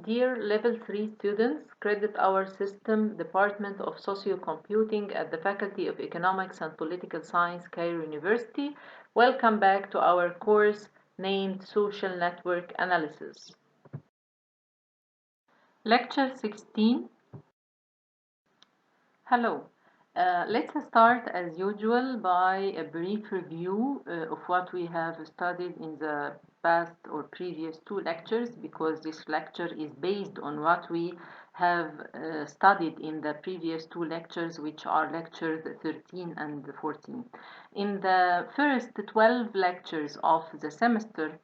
Dear Level 3 students, credit our system, Department of Socio-Computing at the Faculty of Economics and Political Science, Cairo University. Welcome back to our course named Social Network Analysis. Lecture 16. Hello. Let's start as usual by a brief review of what we have studied in the past or previous two lectures, because this lecture is based on what we have studied in the previous two lectures, which are lectures 13 and 14. In the first 12 lectures of the semester,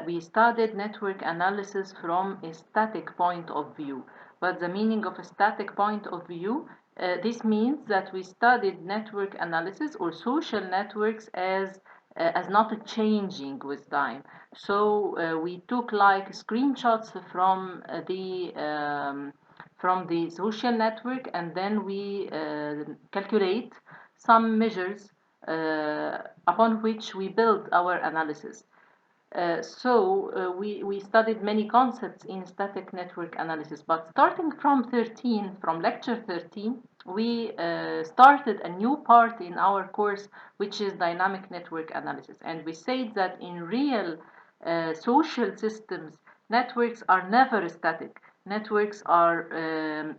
we studied network analysis from a static point of view. What's the meaning of a static point of view? This means that we studied network analysis or social networks as not changing with time. So we took like screenshots from the social network, and then we calculate some measures upon which we build our analysis. We studied many concepts in static network analysis, but starting from lecture 13, we started a new part in our course, which is dynamic network analysis. And we said that in real social systems, networks are never static. Networks are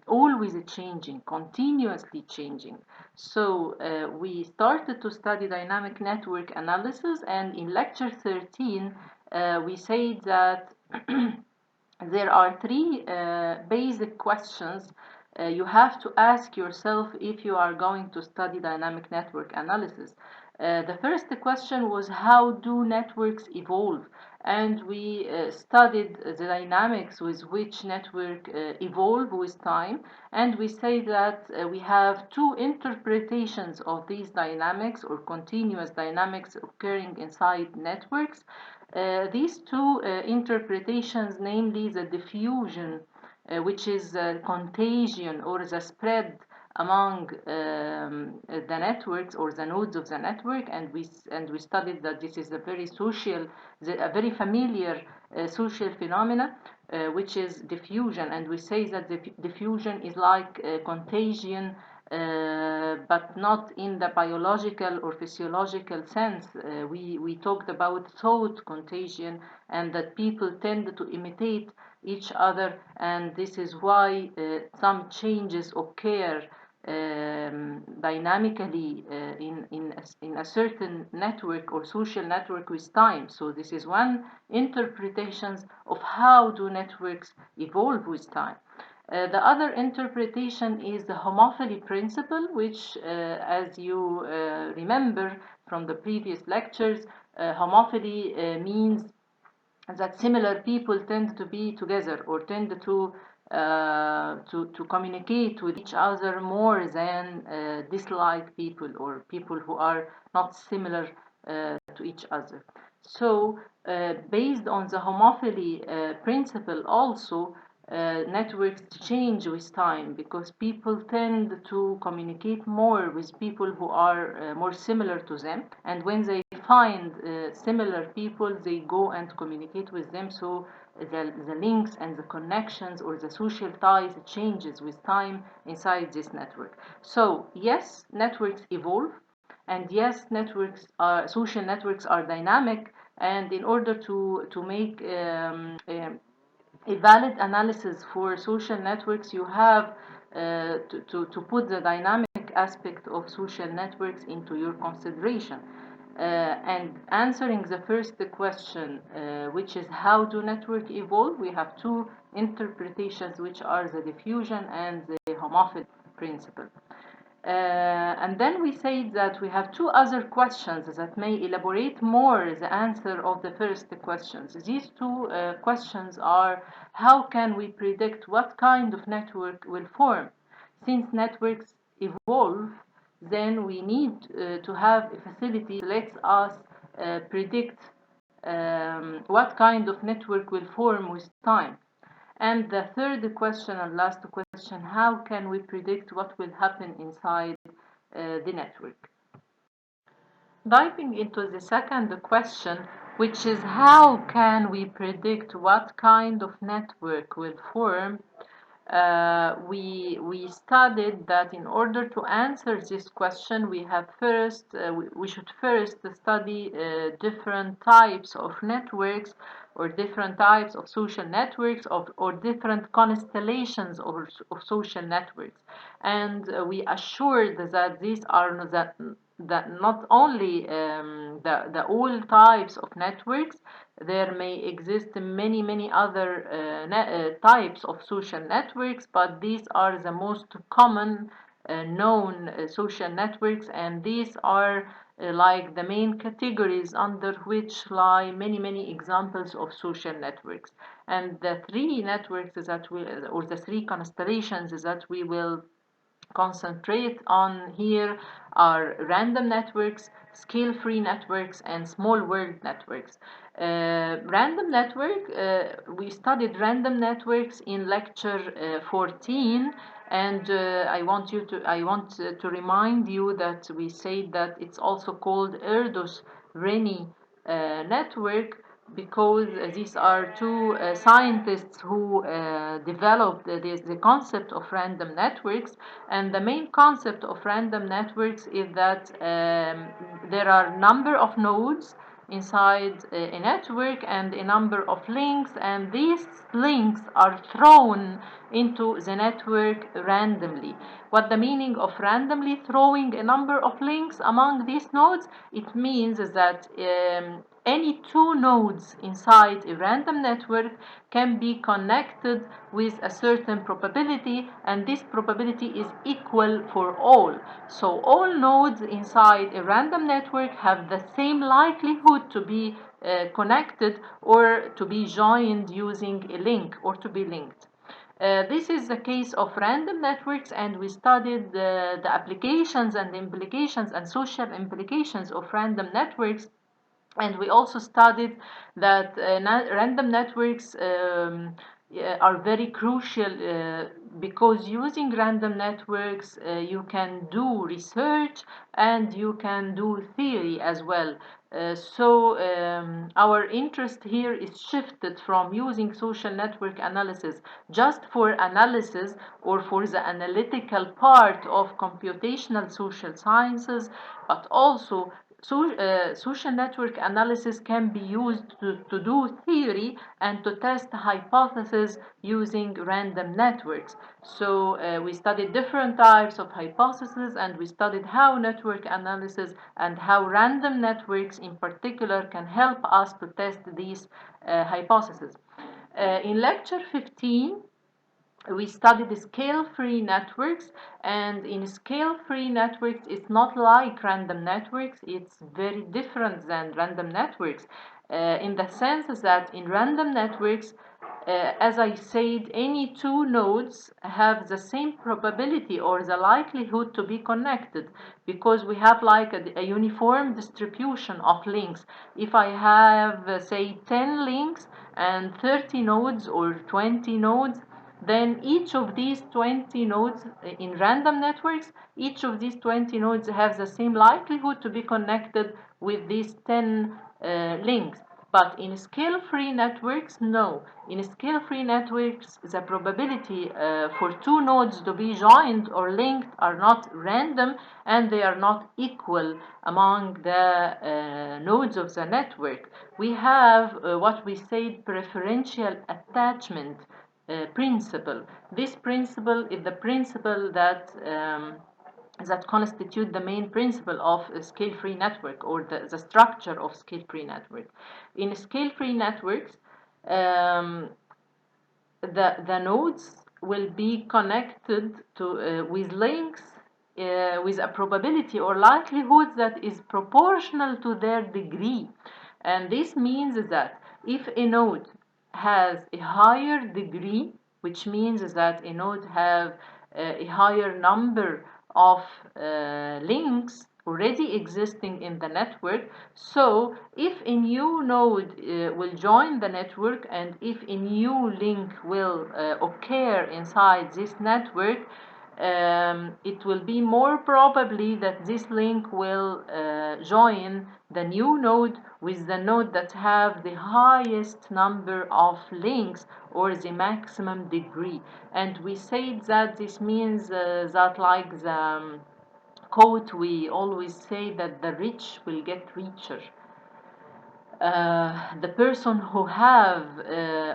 always changing, continuously changing. So we started to study dynamic network analysis, and in lecture 13, we said that there are three basic questions you have to ask yourself if you are going to study dynamic network analysis. The first question was, how do networks evolve? And we studied the dynamics with which network evolve with time, and we say that we have two interpretations of these dynamics or continuous dynamics occurring inside networks. These two interpretations, namely the diffusion, which is contagion or the spread among the networks or the nodes of the network, and we studied that this is a very familiar social phenomena, which is diffusion, and we say that the diffusion is like contagion, but not in the biological or physiological sense. We talked about thought contagion, and that people tend to imitate each other, and this is why some changes occur dynamically in a certain network or social network with time. So this is one interpretation of how do networks evolve with time. The other interpretation is the homophily principle, which, as you remember from the previous lectures, homophily means that similar people tend to be together or tend to communicate with each other more than dislike people or people who are not similar to each other. So, based on the homophily principle, also networks change with time because people tend to communicate more with people who are more similar to them, and when they find similar people, they go and communicate with them. So the links and the connections or the social ties changes with time inside this network. So yes, networks evolve, and yes, social networks are dynamic, and in order to make a valid analysis for social networks, you have to put the dynamic aspect of social networks into your consideration. And answering the first question, which is how do networks evolve, we have two interpretations, which are the diffusion and the homophily principle. And then we say that we have two other questions that may elaborate more the answer of the first questions. These two questions are, how can we predict what kind of network will form? Since networks evolve, then we need to have a facility that lets us predict what kind of network will form with time. And the third question and last question, how can we predict what will happen inside the network? Diving into the second question, which is how can we predict what kind of network will form. We studied that in order to answer this question, we should first study different types of networks, or different types of social networks, or different constellations of social networks. And we assured that these are that not only the all types of networks, there may exist many other types of social networks, but these are the most common known social networks, and these are like the main categories under which lie many examples of social networks. And the three networks that we, or the three constellations that we will concentrate on here, are random networks, scale-free networks, and small world networks. Random network, we studied random networks in lecture 14, and I want to remind you that we said that it's also called Erdos-Renyi network, because these are two scientists who developed the concept of random networks. And the main concept of random networks is that there are number of nodes inside a network and a number of links, and these links are thrown into the network randomly. What the meaning of randomly throwing a number of links among these nodes? It means that any two nodes inside a random network can be connected with a certain probability, and this probability is equal for all. So all nodes inside a random network have the same likelihood to be connected, or to be joined using a link, or to be linked. This is the case of random networks, and we studied the applications and implications and social implications of random networks. And we also studied that random networks are very crucial, because using random networks you can do research and you can do theory as well. Our interest here is shifted from using social network analysis just for analysis, or for the analytical part of computational social sciences, but also social network analysis can be used to do theory and to test hypotheses using random networks. So we studied different types of hypotheses, and we studied how network analysis and how random networks in particular can help us to test these hypotheses. In lecture 15, we studied scale-free networks, and in scale-free networks, it's not like random networks, it's very different than random networks, in the sense that in random networks, as I said, any two nodes have the same probability or the likelihood to be connected, because we have like a uniform distribution of links. If I have, say, 10 links and 30 nodes or 20 nodes, then each of these 20 nodes in random networks, each of these 20 nodes have the same likelihood to be connected with these 10 links. But in scale-free networks, no. In scale-free networks, the probability for two nodes to be joined or linked are not random, and they are not equal among the nodes of the network. We have what we say preferential attachment principle. This principle is the principle that constitute the main principle of a scale-free network, or the structure of scale-free network. In scale-free networks, the nodes will be connected to with links with a probability or likelihood that is proportional to their degree. And this means that if a node has a higher degree, which means that a node have a higher number of links already existing in the network. So if a new node will join the network, and if a new link will occur inside this network, it will be more probably that this link will join the new node with the node that have the highest number of links or the maximum degree. And we said that this means that, like the quote we always say, that the rich will get richer. The person who have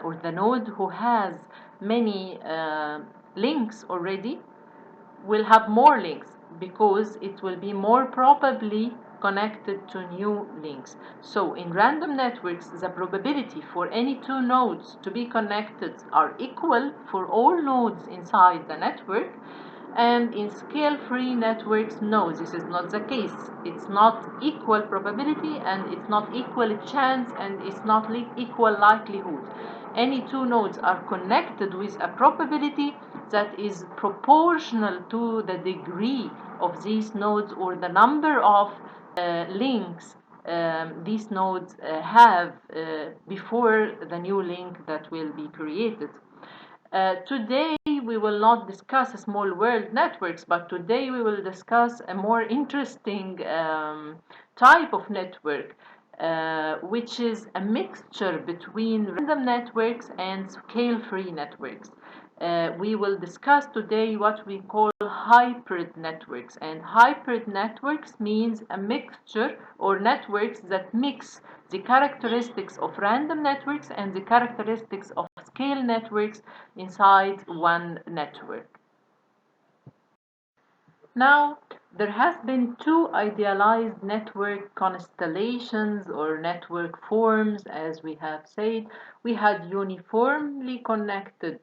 or the node who has many links already will have more links, because it will be more probably connected to new links. So in random networks, the probability for any two nodes to be connected are equal for all nodes inside the network. And in scale-free networks, no, this is not the case. It's not equal probability, and it's not equal chance, and it's not equal likelihood. Any two nodes are connected with a probability that is proportional to the degree of these nodes, or the number of links these nodes have before the new link that will be created. Today we will not discuss small world networks, but today we will discuss a more interesting type of network, which is a mixture between random networks and scale-free networks. We will discuss today what we call hybrid networks, and hybrid networks means a mixture or networks that mix the characteristics of random networks and the characteristics of scale networks inside one network. Now, there has been two idealized network constellations or network forms, as we have said. We had uniformly connected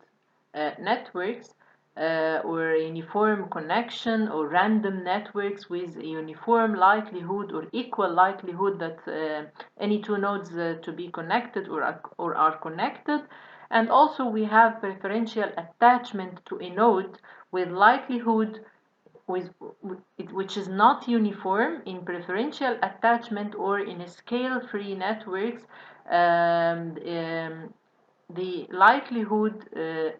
networks, or uniform connection, or random networks with a uniform likelihood or equal likelihood that any two nodes to be connected or are connected. And also we have preferential attachment to a node with likelihood which is not uniform. In preferential attachment or in scale-free networks, the likelihood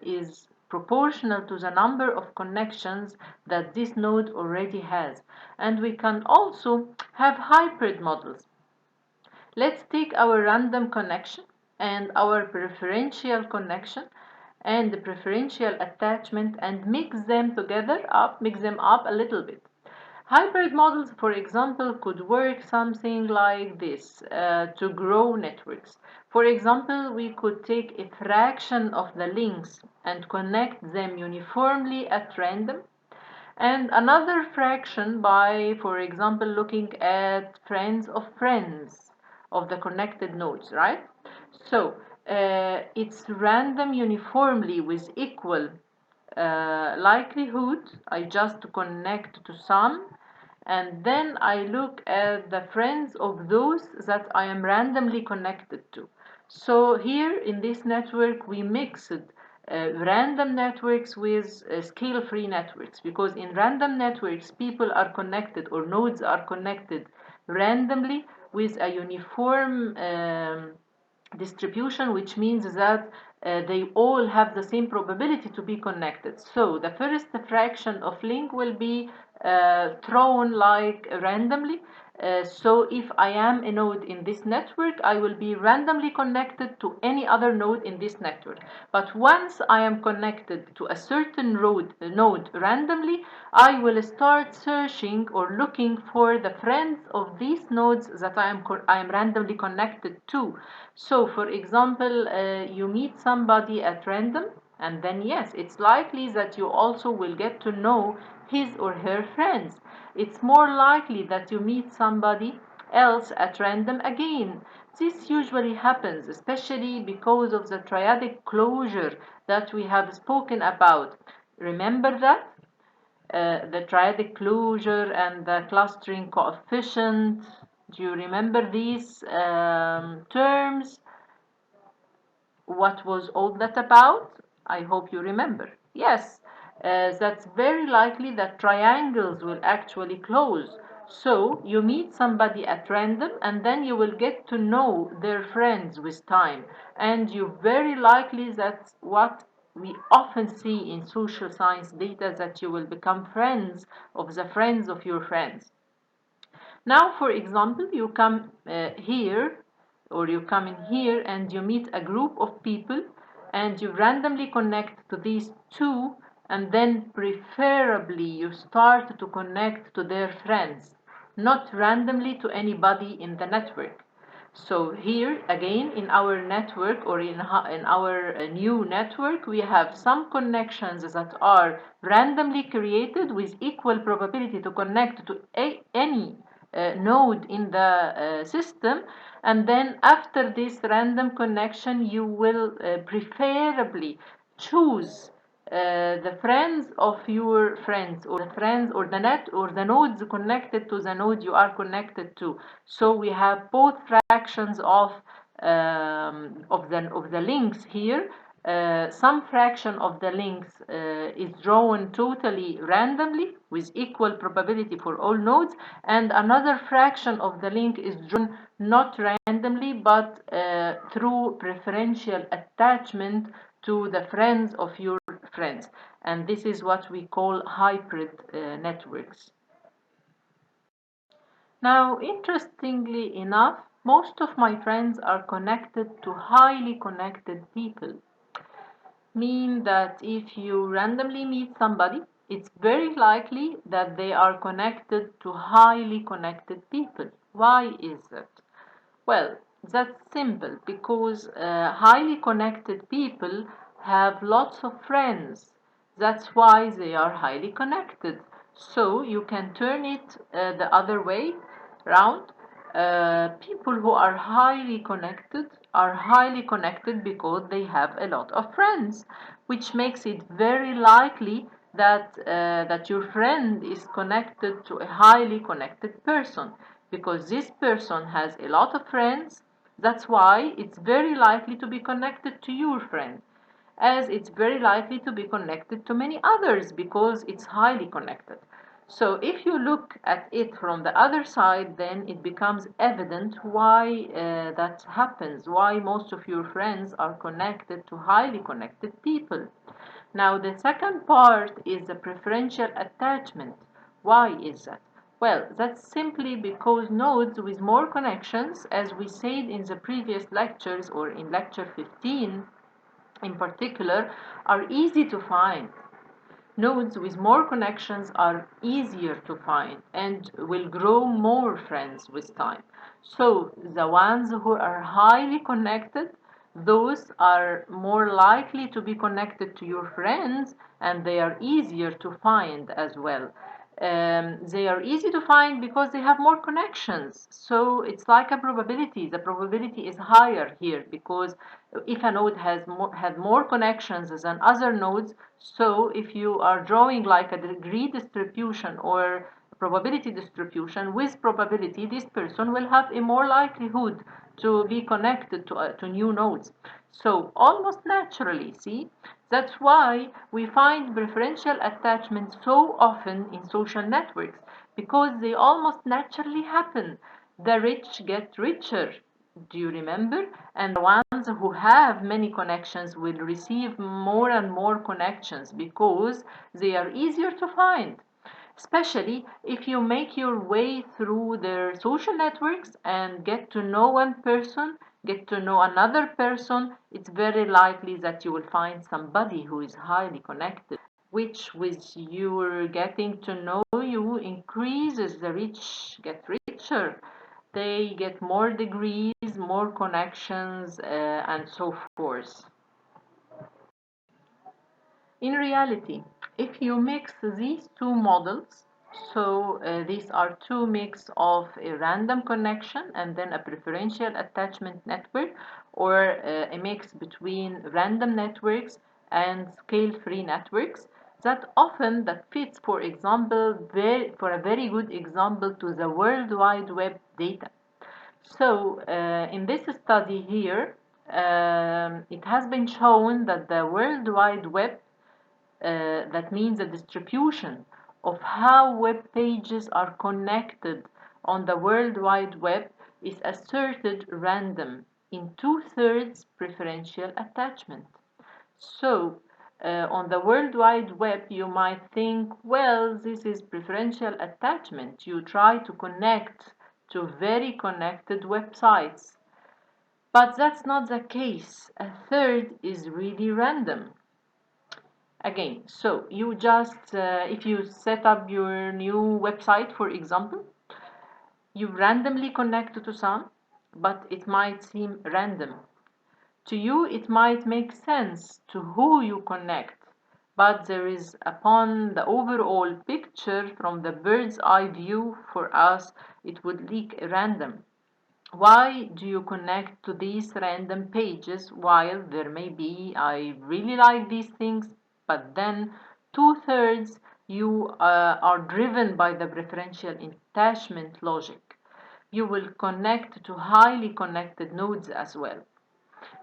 is proportional to the number of connections that this node already has. And we can also have hybrid models. Let's take our random connection and our preferential connection and the preferential attachment and mix them up a little bit. Hybrid models, for example, could work something like this to grow networks. For example, we could take a fraction of the links and connect them uniformly at random, and another fraction by, for example, looking at friends of the connected nodes, right? So it's random uniformly with equal likelihood. I just connect to some, and then I look at the friends of those that I am randomly connected to. So here in this network we mixed random networks with scale-free networks, because in random networks people are connected or nodes are connected randomly with a uniform distribution, which means that they all have the same probability to be connected. So the first fraction of link will be thrown like randomly. So if I am a node in this network, I will be randomly connected to any other node in this network. But once I am connected to a certain node randomly, I will start searching or looking for the friends of these nodes that I am randomly connected to. So for example, you meet somebody at random, and then yes, it's likely that you also will get to know his or her friends. It's more likely that you meet somebody else at random again. This usually happens, especially because of the triadic closure that we have spoken about. Remember that? The triadic closure and the clustering coefficient. Do you remember these terms? What was all that about? I hope you remember. Yes, that's very likely that triangles will actually close. So you meet somebody at random, and then you will get to know their friends with time. And you very likely that's what we often see in social science data that you will become friends of the friends of your friends. Now, for example, you come here, or you come in here and you meet a group of people and you randomly connect to these two, and then preferably you start to connect to their friends, not randomly to anybody in the network. So here again in our network, or in our new network, we have some connections that are randomly created with equal probability to connect to any node in the system. And then after this random connection, you will preferably choose the friends of your friends, or the friends, or the net, or the nodes connected to the node you are connected to. So we have both fractions of the links here. Some fraction of the links is drawn totally randomly with equal probability for all nodes, and another fraction of the link is drawn not randomly but through preferential attachment to the friends of your friends. And this is what we call hybrid networks. Now, interestingly enough, most of my friends are connected to highly connected people. Mean that if you randomly meet somebody, it's very likely that they are connected to highly connected people. Why is that? Well, that's simple because highly connected people have lots of friends. That's why they are highly connected. So you can turn it the other way round. People who are highly connected because they have a lot of friends, which makes it very likely that your friend is connected to a highly connected person, because this person has a lot of friends. That's why it's very likely to be connected to your friend, as it's very likely to be connected to many others because it's highly connected. So if you look at it from the other side, then it becomes evident why that happens, why most of your friends are connected to highly connected people. Now, the second part is the preferential attachment. Why is that? Well, that's simply because nodes with more connections, as we said in the previous lectures, or in lecture 15 in particular, are easy to find. Nodes with more connections are easier to find and will grow more friends with time. So the ones who are highly connected, those are more likely to be connected to your friends, and they are easier to find as well. They are easy to find because they have more connections. So it's like a probability. The probability is higher here because if a node had more connections than other nodes, so if you are drawing like a degree distribution or probability distribution with probability, this person will have a more likelihood to be connected to new nodes. So almost naturally, see, that's why we find preferential attachment so often in social networks, because they almost naturally happen. The rich get richer. Do you remember? And the ones who have many connections will receive more and more connections because they are easier to find. Especially if you make your way through their social networks and get to know one person, get to know another person, it's very likely that you will find somebody who is highly connected, which with your getting to know you increases the rich get richer. They get more degrees, more connections, and so forth. In reality, if you mix these two models, so these are two mix of a random connection and then a preferential attachment network, or a mix between random networks and scale-free networks, that fits, for example, for a very good example to the World Wide Web data. So, in this study here, it has been shown that the World Wide Web, that means the distribution of how web pages are connected on the World Wide Web, is asserted random in two-thirds preferential attachment. So On the World Wide Web, you might think, well, this is preferential attachment. You try to connect to very connected websites. But that's not the case. A third is really random. Again, so you just, if you set up your new website, for example, you randomly connect to some, but it might seem random. To you, it might make sense to who you connect, but there is, upon the overall picture from the bird's eye view, for us, it would look random. Why do you connect to these random pages while there may be, I really like these things, but then two-thirds you are driven by the preferential attachment logic. You will connect to highly connected nodes as well.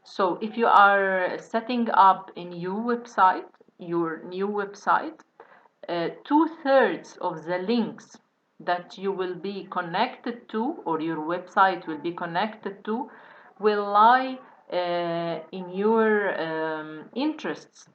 So if you are setting up a new website, your new website, two-thirds of the links that you will be connected to, or your website will be connected to, will lie in your interests.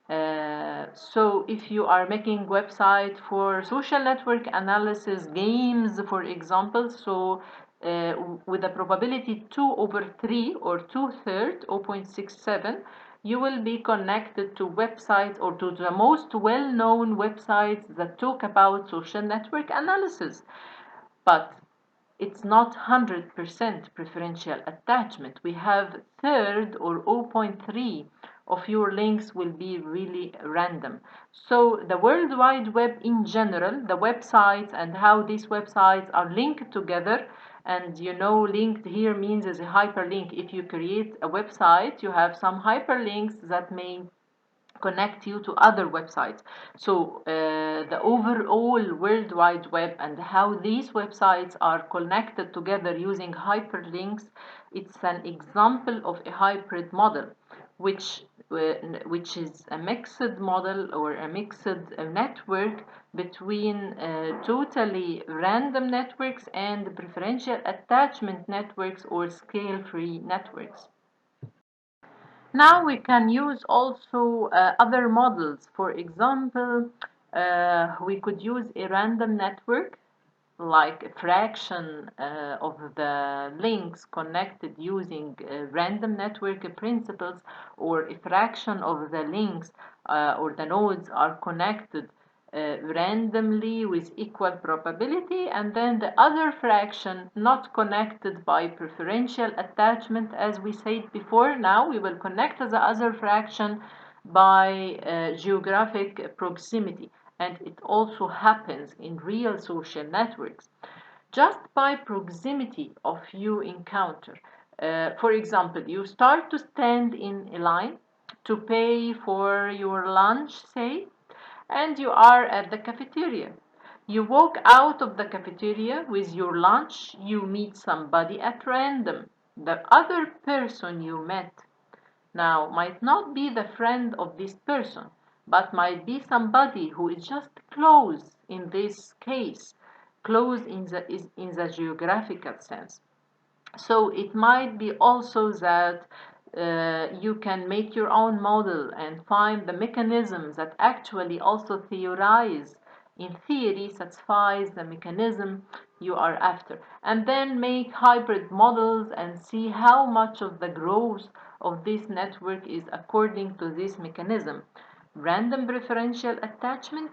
So if you are making website for social network analysis, games, for example, so with a probability 2/3 or two-thirds, 0.67, you will be connected to websites or to the most well-known websites that talk about social network analysis. But it's not 100% preferential attachment. We have third or 0.3 of your links will be really random. So the World Wide Web in general, the websites and how these websites are linked together, and you know, linked here means as a hyperlink. If you create a website, you have some hyperlinks that may connect you to other websites. So the overall World Wide Web and how these websites are connected together using hyperlinks, it's an example of a hybrid model, which which is a mixed model or a mixed network between totally random networks and preferential attachment networks or scale-free networks. Now we can use also other models. For example, we could use a random network, like a fraction of the links connected using random network principles, or a fraction of the links or the nodes are connected randomly with equal probability, and then the other fraction not connected by preferential attachment, as we said before. Now we will connect the other fraction by geographic proximity, and it also happens in real social networks just by proximity of you encounter. For example, you start to stand in a line to pay for your lunch, say, and you are at the cafeteria. You walk out of the cafeteria with your lunch, you meet somebody at random. The other person you met now might not be the friend of this person, but might be somebody who is just close in this case, close in the geographical sense. So it might be also that you can make your own model and find the mechanisms that actually also theorize, in theory, satisfies the mechanism you are after. And then make hybrid models and see how much of the growth of this network is according to this mechanism. Random preferential attachment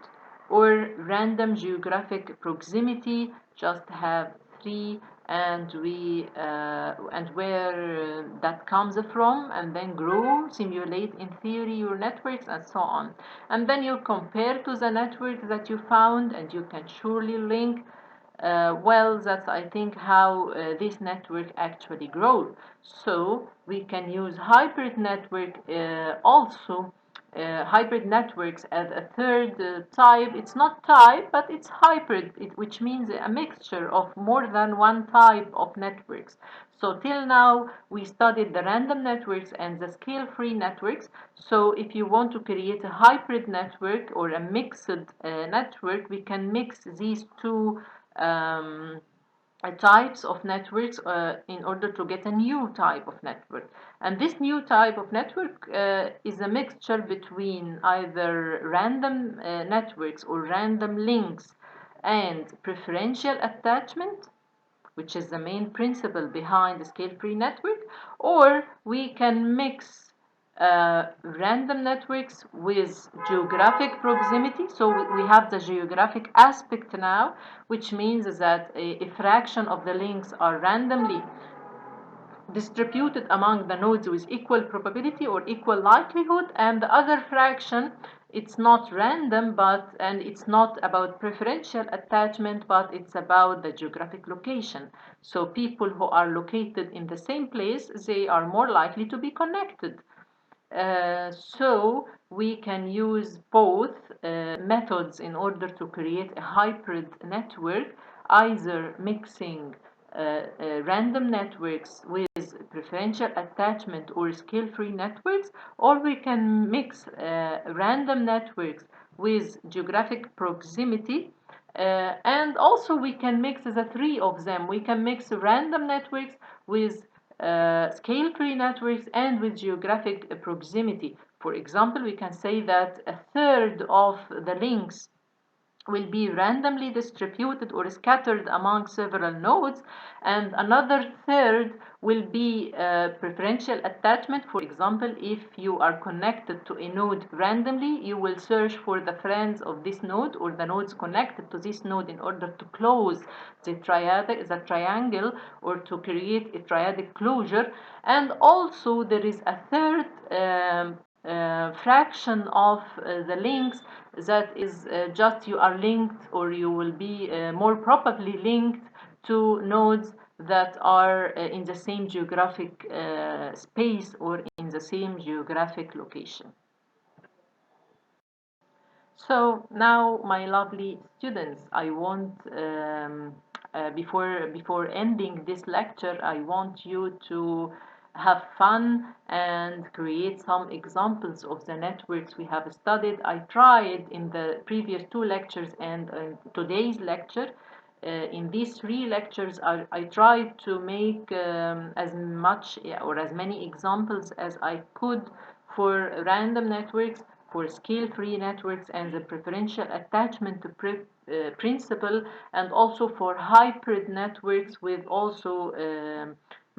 or random geographic proximity, just have three, and we and where that comes from, and then grow, simulate in theory your networks, and so on. And then you compare to the network that you found, and you can surely link. Well, that's, I think, how this network actually grows. So we can use hybrid network also, hybrid networks as a third type. It's not type, but it's hybrid, which means a mixture of more than one type of networks. So till now, we studied the random networks and the scale-free networks. So if you want to create a hybrid network or a mixed network, we can mix these two um, types of networks in order to get a new type of network. And this new type of network is a mixture between either random networks or random links and preferential attachment, which is the main principle behind the scale-free network, or we can mix random networks with geographic proximity. So we have the geographic aspect now, which means that a fraction of the links are randomly distributed among the nodes with equal probability or equal likelihood, and the other fraction, it's not random, but and it's not about preferential attachment, but it's about the geographic location. So people who are located in the same place, they are more likely to be connected. So we can use both methods in order to create a hybrid network, either mixing random networks with preferential attachment or scale-free networks, or we can mix random networks with geographic proximity. And also we can mix the three of them. We can mix random networks with scale-free networks and with geographic proximity. For example, we can say that a third of the links will be randomly distributed or scattered among several nodes, and another third will be preferential attachment. For example, if you are connected to a node randomly, you will search for the friends of this node or the nodes connected to this node in order to close the triangle, or to create a triadic closure. And also there is a third fraction of the links that is just you are linked, or you will be more probably linked to nodes that are in the same geographic space or in the same geographic location. So now, my lovely students, I want before ending this lecture, I want you to have fun and create some examples of the networks we have studied. I tried in the previous two lectures and today's lecture. In these three lectures, I tried to make as much or as many examples as I could for random networks, for scale-free networks, and the preferential attachment principle, and also for hybrid networks with also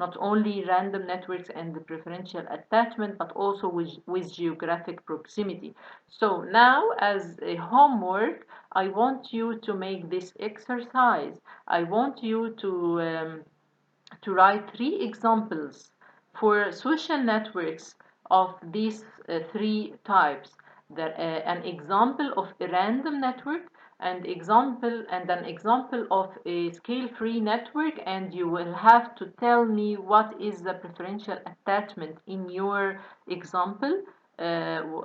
not only random networks and the preferential attachment, but also with geographic proximity. So now, as a homework, I want you to make this exercise. I want you to write three examples for social networks of these three types. An example of a random network, and an example of a scale-free network, and you will have to tell me what is the preferential attachment in your example,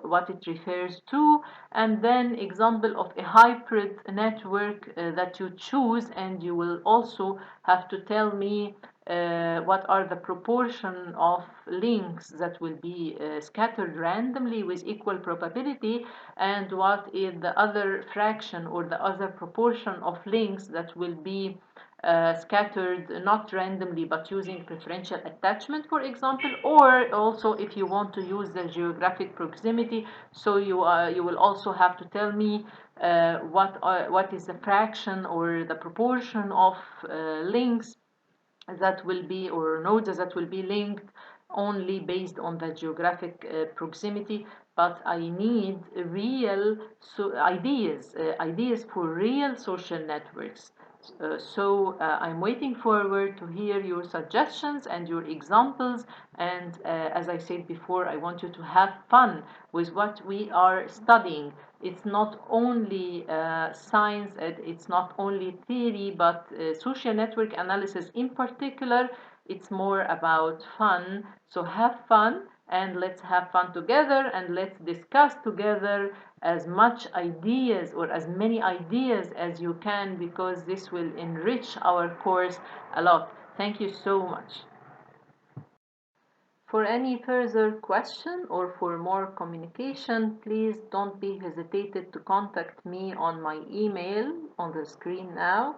what it refers to, and then example of a hybrid network that you choose, and you will also have to tell me what are the proportion of links that will be scattered randomly with equal probability, and what is the other fraction or the other proportion of links that will be scattered not randomly but using preferential attachment, for example. Or also, if you want to use the geographic proximity, so you will also have to tell me what is the fraction or the proportion of links that will be, or nodes that will be linked only based on the geographic proximity. But I need real ideas for real social networks. I'm waiting forward to hear your suggestions and your examples. And as I said before, I want you to have fun with what we are studying. It's not only science, it's not only theory, but social network analysis in particular, it's more about fun. So have fun, and let's have fun together, and let's discuss together as much ideas or as many ideas as you can, because this will enrich our course a lot. Thank you so much. For any further question or for more communication, please don't be hesitated to contact me on my email on the screen now.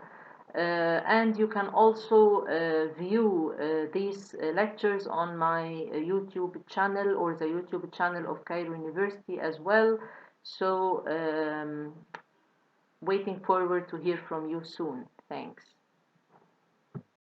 And you can also view these lectures on my YouTube channel or the YouTube channel of Cairo University as well. So waiting forward to hear from you soon. Thanks.